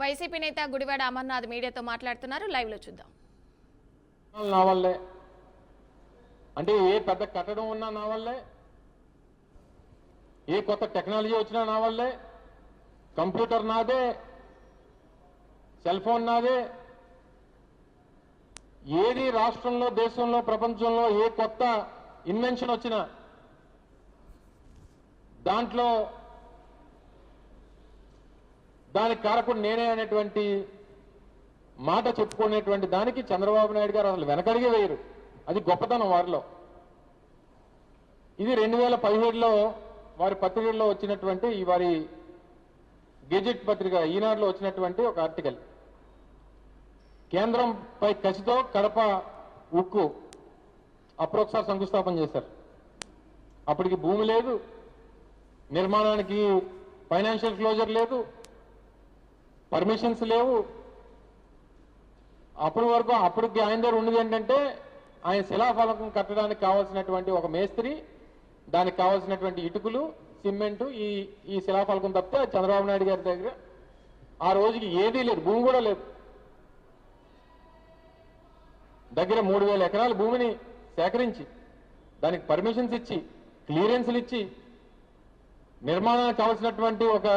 YCP నేత గుడివాడ అమర్నాథ్ మీడియాతో మాట్లాడుతున్నారు. లైవ్ లో చూద్దాం. నా వల్లే అంటే ఏ పెద్ద కట్టడం ఉన్నా నా వల్లే, ఏ కొత్త టెక్నాలజీ వచ్చినా నా వల్లే, కంప్యూటర్ నాదే, సెల్ ఫోన్ నాదే, ఏది రాష్ట్రంలో దేశంలో ప్రపంచంలో ఏ కొత్త ఇన్వెన్షన్ వచ్చినా దాంట్లో దానికి కారకుడు నేనే అనేటువంటి మాట చెప్పుకునేటువంటి దానికి చంద్రబాబు నాయుడు గారు అసలు వెనకడిగే వేయరు. అది గొప్పతనం వారిలో. ఇది 2017లో వారి పత్రికల్లో వచ్చినటువంటి వారి గెజెట్ పత్రిక ఈనాడులో వచ్చినటువంటి ఒక ఆర్టికల్. కేంద్రంపై కసితో కడప ఉక్కు అప్పుడు ఒకసారి శంకుస్థాపన చేశారు. అప్పటికి భూమి లేదు, నిర్మాణానికి ఫైనాన్షియల్ క్లోజర్ లేదు, పర్మిషన్స్ లేవు. అప్పటి వరకు అప్పటికి ఆయన దగ్గర ఉన్నది ఏంటంటే ఆయన శిలాఫలకం కట్టడానికి కావాల్సినటువంటి ఒక మేస్త్రి, దానికి కావాల్సినటువంటి ఇటుకలు, సిమెంటు, ఈ శిలాఫలకం తప్పితే చంద్రబాబు నాయుడు గారి దగ్గర ఆ రోజుకి ఏదీ లేదు, భూమి కూడా లేదు. దగ్గర 3000 ఎకరాల భూమిని సేకరించి దానికి పర్మిషన్స్ ఇచ్చి క్లియరెన్స్లు ఇచ్చి నిర్మాణానికి కావాల్సినటువంటి ఒక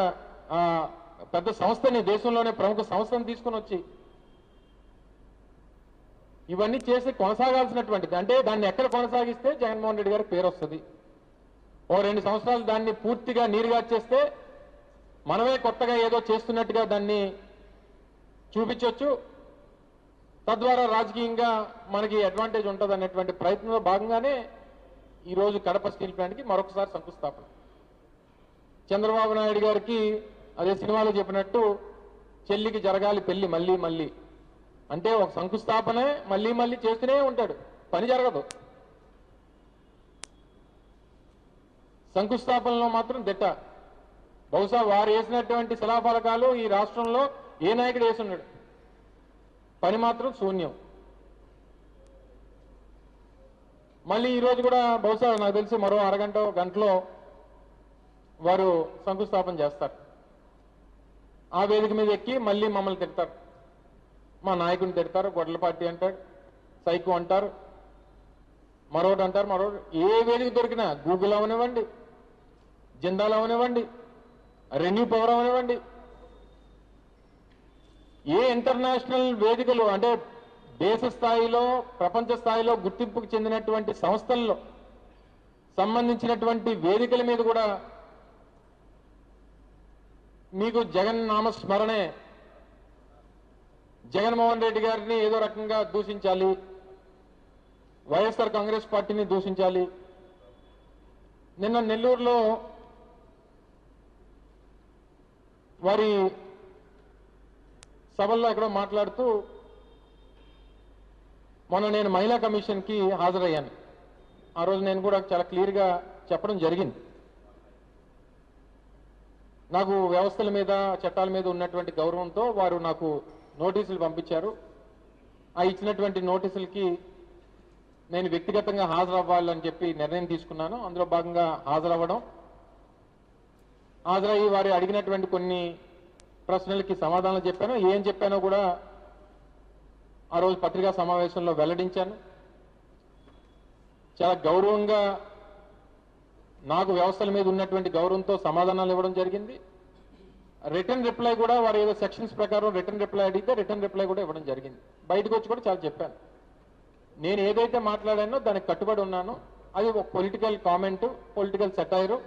పెద్ద సంస్థని, దేశంలోనే ప్రముఖ సంస్థను తీసుకుని వచ్చి ఇవన్నీ చేసి కొనసాగాల్సినటువంటిది. అంటే దాన్ని ఎక్కడ కొనసాగిస్తే జగన్మోహన్ రెడ్డి గారికి పేరు వస్తుంది. ఓ 2 సంవత్సరాలు దాన్ని పూర్తిగా నీరుగా చేస్తే మనమే కొత్తగా ఏదో చేస్తున్నట్టుగా దాన్ని చూపించవచ్చు. తద్వారా రాజకీయంగా మనకి అడ్వాంటేజ్ ఉంటుంది అనేటువంటి ప్రయత్నంలో భాగంగానే ఈరోజు కడప స్టీల్ ప్లాంట్కి మరొకసారి శంకుస్థాపన. చంద్రబాబు నాయుడు గారికి అదే సినిమాలో చెప్పినట్టు చెల్లికి జరగాలి పెళ్లి మళ్ళీ మళ్ళీ. అంటే ఒక శంకుస్థాపనే మళ్ళీ మళ్ళీ చేస్తూనే ఉంటాడు, పని జరగదు. శంకుస్థాపనలో మాత్రం దిట్ట. బహుశా వారు వేసినటువంటి శిలాఫలకాలు ఈ రాష్ట్రంలో ఏ నాయకుడు వేసున్నాడు, పని మాత్రం శూన్యం. మళ్ళీ ఈరోజు కూడా బహుశా నాకు తెలిసి మరో అరగంట గంటలో వారు శంకుస్థాపన చేస్తారు. ఆ వేదిక మీద ఎక్కి మళ్ళీ మమ్మల్ని తిడతారు, మా నాయకుడిని తిడతారు, గొడ్ల పార్టీ అంటారు, సైకో అంటారు, మరొకటి అంటారు, మరొకటి. ఏ వేదిక దొరికినా గూగుల్ అవనివ్వండి, జిందాల్ అవనివ్వండి, రెన్యూ పవర్ అవనివ్వండి, ఏ ఇంటర్నేషనల్ వేదికలు అంటే దేశ స్థాయిలో ప్రపంచ స్థాయిలో గుర్తింపుకు చెందినటువంటి సంస్థల్లో సంబంధించినటువంటి వేదికల మీద కూడా మీకు జగన్ నామస్మరణే, జగన్మోహన్ రెడ్డి గారిని ఏదో రకంగా దూషించాలి, వైఎస్ఆర్ కాంగ్రెస్ పార్టీని దూషించాలి. నిన్న నెల్లూరులో వారి సభల్లో ఎక్కడో మాట్లాడుతూ మొన్న నేను మహిళా కమిషన్కి హాజరయ్యాను. ఆ రోజు నేను కూడా చాలా క్లియర్గా చెప్పడం జరిగింది. నాకు వ్యవస్థల మీద చట్టాల మీద ఉన్నటువంటి గౌరవంతో వారు నాకు నోటీసులు పంపించారు. ఆ ఇచ్చినటువంటి నోటీసులకి నేను వ్యక్తిగతంగా హాజరవ్వాలని చెప్పి నిర్ణయం తీసుకున్నాను. అందులో భాగంగా హాజరయ్యి వారు అడిగినటువంటి కొన్ని ప్రశ్నలకి సమాధానాలు చెప్పాను. ఏం చెప్పానో కూడా ఆ రోజు పత్రికా సమావేశంలో వెల్లడించాను. చాలా గౌరవంగా నాకు వ్యవస్థల మీద ఉన్నటువంటి గౌరవంతో సమాధానాలు ఇవ్వడం జరిగింది. రిటర్న్ రిప్లై కూడా వారు ఏదో సెక్షన్స్ ప్రకారం రిటర్న్ రిప్లై అడిగితే రిటర్న్ రిప్లై కూడా ఇవ్వడం జరిగింది. బయటకు వచ్చి కూడా చాలా చెప్పాను. నేను ఏదైతే మాట్లాడానో దానికి కట్టుబడి ఉన్నాను. అది ఒక పొలిటికల్ కామెంటు, పొలిటికల్ సెటైరు,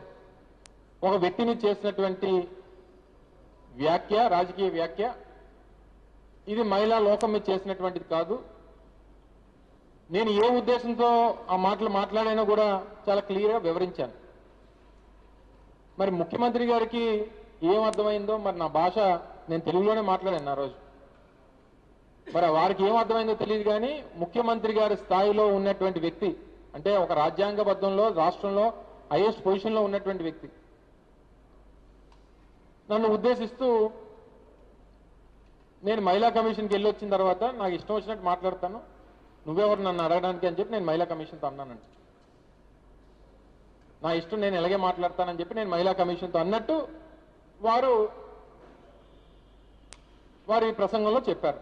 ఒక వ్యక్తిని చేసినటువంటి వ్యాఖ్య, రాజకీయ వ్యాఖ్య. ఇది మహిళా లోకం మీద చేసినటువంటిది కాదు. నేను ఏ ఉద్దేశంతో ఆ మాటలు మాట్లాడానో కూడా చాలా క్లియర్గా వివరించాను. మరి ముఖ్యమంత్రి గారికి ఏం అర్థమైందో, మరి నా భాష నేను తెలుగులోనే మాట్లాడాను ఆ రోజు. మరి వారికి ఏం అర్థమైందో తెలియదు. కానీ ముఖ్యమంత్రి గారి స్థాయిలో ఉన్నటువంటి వ్యక్తి, అంటే ఒక రాజ్యాంగబద్ధంలో రాష్ట్రంలో హైయెస్ట్ పొజిషన్లో ఉన్నటువంటి వ్యక్తి నన్ను ఉద్దేశిస్తూ నేను మహిళా కమిషన్కి వెళ్ళి వచ్చిన తర్వాత నాకు ఇష్టం వచ్చినట్టు మాట్లాడతాను, నువ్వెవరు నన్ను అడగడానికి అని చెప్పి నేను మహిళా కమిషన్తో అన్నానండి. నా ఇష్టం, నేను ఎలాగే మాట్లాడతానని చెప్పి నేను మహిళా కమిషన్తో అన్నట్టు వారు వారి ప్రసంగంలో చెప్పారు.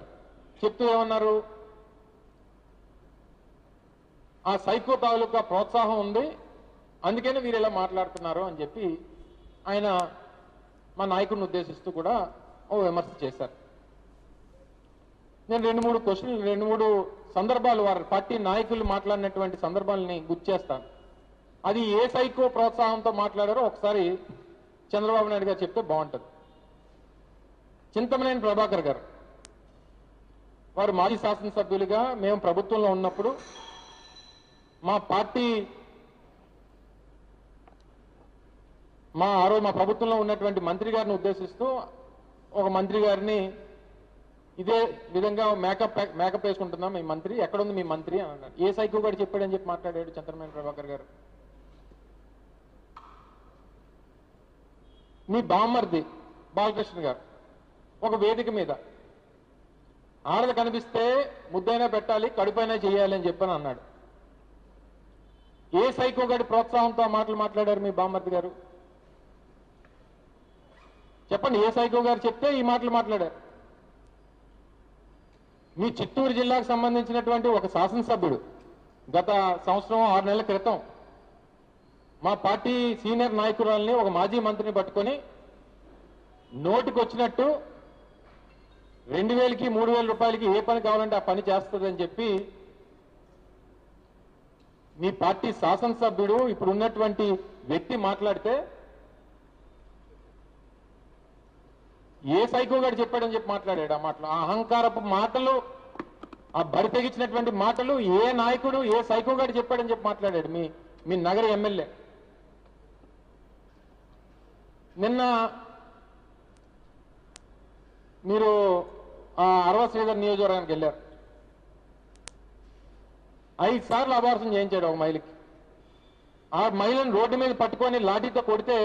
చెప్తూ ఏమన్నారు, ఆ సైకో తాలూకా ప్రోత్సాహం ఉంది, అందుకనే వీరు ఇలా మాట్లాడుతున్నారు అని చెప్పి ఆయన మా నాయకుడిని ఉద్దేశిస్తూ కూడా ఓ విమర్శ చేశారు. నేను 2-3 సందర్భాలు వారి పార్టీ నాయకులు మాట్లాడినటువంటి సందర్భాలని గుర్తు చేస్తాను. అది ఏ సైకో ప్రోత్సాహంతో మాట్లాడారో ఒకసారి చంద్రబాబు నాయుడు గారు చెప్తే బాగుంటుంది. చింతమనేని ప్రభాకర్ గారు వారు మాజీ శాసనసభ్యులుగా మేము ప్రభుత్వంలో ఉన్నప్పుడు మా పార్టీ మా ప్రభుత్వంలో ఉన్నటువంటి మంత్రి గారిని ఉద్దేశిస్తూ ఒక మంత్రి గారిని ఇదే విధంగా మేకప్ వేసుకుంటున్నాం, మీ మంత్రి ఎక్కడుంది మీ మంత్రి అని అన్నాడు. ఏ సైకో గారు చెప్పాడని చెప్పి మాట్లాడాడు చంద్రమనేని ప్రభాకర్ గారు. మీ బామ్మర్ది బాలకృష్ణ గారు ఒక వేదిక మీద ఆడలు కనిపిస్తే ముద్దైనా పెట్టాలి, కడుపైనా చేయాలి అని చెప్పని అన్నాడు. ఏ సైకో గారి ప్రోత్సాహంతో మాటలు మాట్లాడారు మీ బామ్మర్ది గారు? చెప్పండి, ఏ సైకో గారు చెప్తే ఈ మాటలు మాట్లాడారు? మీ చిత్తూరు జిల్లాకు సంబంధించినటువంటి ఒక శాసనసభ్యుడు గత సంవత్సరం 6 నెలల క్రితం మా పార్టీ సీనియర్ నాయకురాల్ని ఒక మాజీ మంత్రిని పట్టుకొని నోటికి వచ్చినట్టు 2,000కి 3,000 రూపాయలకి ఏ పని కావాలంటే ఆ పని చేస్తుందని చెప్పి మీ పార్టీ శాసనసభ్యుడు ఇప్పుడు ఉన్నటువంటి వ్యక్తి మాట్లాడితే ఏ సైకో గారు చెప్పాడని చెప్పి మాట్లాడాడు. ఆ మాటలు, ఆ అహంకారపు మాటలు, ఆ బరి తెగించినటువంటి మాటలు ఏ నాయకుడు ఏ సైకో గారు చెప్పాడని చెప్పి మాట్లాడాడు మీ నగర ఎమ్మెల్యే. నిన్న మీరు అరవ శ్రీధర్ నియోజకవర్గానికి వెళ్ళారు. 5 సార్లు అబార్షన్ చేయించాడు ఒక మహిళకి. ఆ మహిళను రోడ్డు మీద పట్టుకొని లాఠీతో కొడితే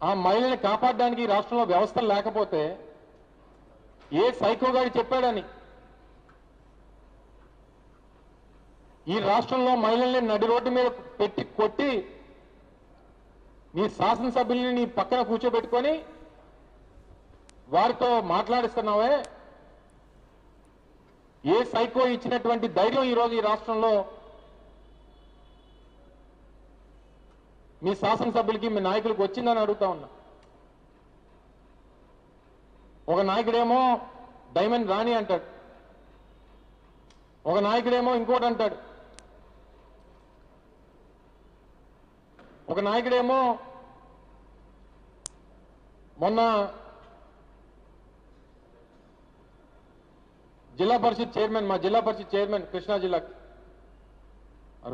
ఆ మహిళని కాపాడడానికి రాష్ట్రంలో వ్యవస్థలు లేకపోతే ఏ సైకో గారు చెప్పాడని ఈ రాష్ట్రంలో మహిళల్ని నడి రోడ్డు మీద పెట్టి కొట్టి నీ శాసనసభ్యుల్ని నీ పక్కన కూర్చోబెట్టుకొని వారితో మాట్లాడిస్తున్నావే, ఏ సైకో ఇచ్చినటువంటి ధైర్యం ఈరోజు ఈ రాష్ట్రంలో మీ శాసనసభ్యులకి మీ నాయకులకు వచ్చిందని అడుగుతా ఉన్నా. ఒక నాయకుడేమో డైమండ్ రాణి అంటాడు, ఒక నాయకుడేమో ఇంకోటి అంటాడు, ఒక నాయకుడేమో మొన్న జిల్లా పరిషత్ చైర్మన్, మా జిల్లా పరిషత్ చైర్మన్ కృష్ణా జిల్లాకి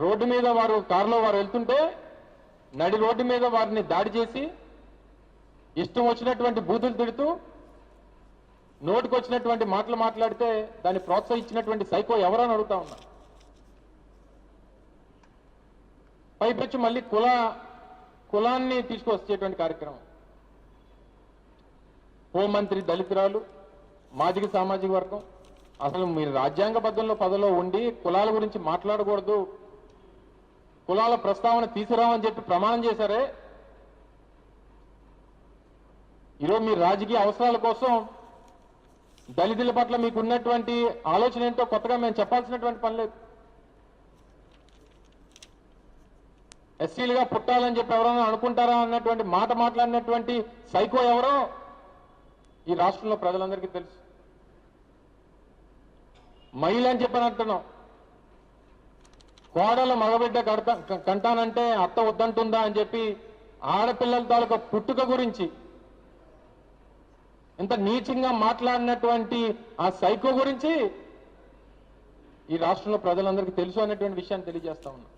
రోడ్డు మీద వారు కారులో వారు వెళ్తుంటే నడి రోడ్డు మీద వారిని దాడి చేసి ఇష్టం వచ్చినటువంటి బూతులు తిడుతూ నోటికి వచ్చినటువంటి మాటలు మాట్లాడితే దాన్ని ప్రోత్సహించినటువంటి సైకో ఎవరని అడుగుతా ఉన్నా. పైపెచ్చి మళ్ళీ కులాన్ని తీసుకొచ్చేటువంటి కార్యక్రమం. హోంమంత్రి దళితురాలు, మాదిగ సామాజిక వర్గం, అసలు మీరు రాజ్యాంగబద్ధంలో పదవిలో ఉండి కులాల గురించి మాట్లాడకూడదు, కులాల ప్రస్తావన తీసుకురావని చెప్పి ప్రమాణం చేశారే, ఈరోజు మీ రాజకీయ అవసరాల కోసం దళితుల పట్ల మీకు ఉన్నటువంటి ఆలోచన ఏంటో కొత్తగా మేము చెప్పాల్సినటువంటి పని లేదు. ఎస్సీలుగా పుట్టాలని చెప్పి ఎవరైనా అనుకుంటారా అన్నటువంటి మాట మాట్లాడినటువంటి సైకో ఎవరో ఈ రాష్ట్రంలో ప్రజలందరికీ తెలుసు. మహిళ అని చెప్పని అంటున్నాం, కోడలు మగబిడ్డ కంటానంటే అత్త వద్దంటుందా అని చెప్పి ఆడపిల్లల తాలూకా పుట్టుక గురించి ఇంత నీచంగా మాట్లాడినటువంటి ఆ సైకో గురించి ఈ రాష్ట్రంలో ప్రజలందరికీ తెలుసు అనేటువంటి విషయాన్ని తెలియజేస్తా ఉన్నా.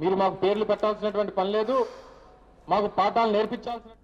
మీరు మాకు పేర్లు పెట్టాల్సినటువంటి పని లేదు, మాకు పాఠాలు నేర్పించాల్సిన